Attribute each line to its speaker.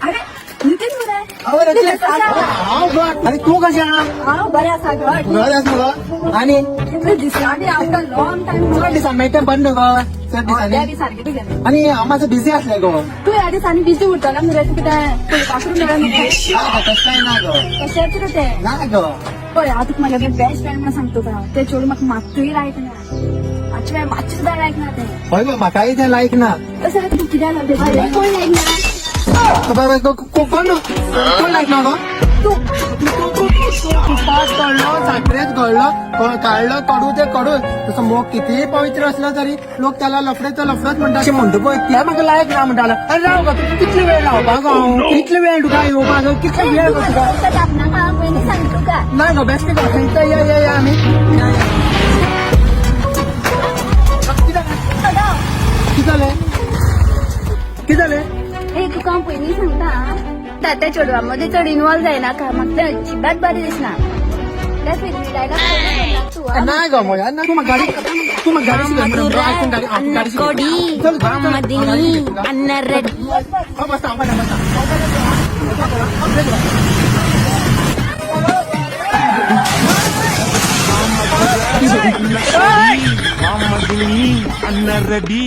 Speaker 1: अरे नितीन बरं आहे.
Speaker 2: आणि तू कशा
Speaker 1: बरे असा गड
Speaker 2: आणि
Speaker 1: दिसला आफ्टर लॉंग टाइम
Speaker 2: दिसा मेकअप बंद गो त्या दिसांनी
Speaker 1: सारखे तुझ्या
Speaker 2: आणि माझं बिझी असले गो
Speaker 1: तू या दिसांनी बिझी उरतला मुरे तू कितें वापरून मेळ्ळा
Speaker 2: तसं काय ना गो
Speaker 1: कशेंच रे ते
Speaker 2: ना गो
Speaker 1: पळय हांव तुका म्हागे बेस्ट फ्रेंड म्हणून सांगतो का ते चोड म्हाका मात्तूय लायक ना मातशें सुद्दां लायक ना ते
Speaker 2: हय गो म्हाकाय ते लायक ना
Speaker 1: तसं तू कित्याक लागते कोण लायक ना
Speaker 2: कोण लायक ना गो तू पास कळलो साखरेच कळलो काढलं कडू ते कडू तसं मोग कितीही पवित्र असलं तरी लोक त्याला लफडेचं लफडच म्हणतात असे म्हणतो पळय त्या म्हाका लायक ना म्हणटालो अरे राव गो तू कितले वेळ रावपाक गो कितले वेळ तुका येवपाक कितले वेळ गो तुका
Speaker 1: नाका पयलीं सांगतो का
Speaker 2: ना गो बेस्ट गो थंयच या आमी कितें जालें
Speaker 1: हे तुका हांव पयलीं सांगता त्या चेडवा मध्ये चड इन्वॉल्व जायना का म्हाका तें अजिबात बरें दिसना त्या फिल्मी डायलॉग तू
Speaker 2: ना गो मोया ना तू म्हाका गाडी
Speaker 3: అన్న రెడ్డి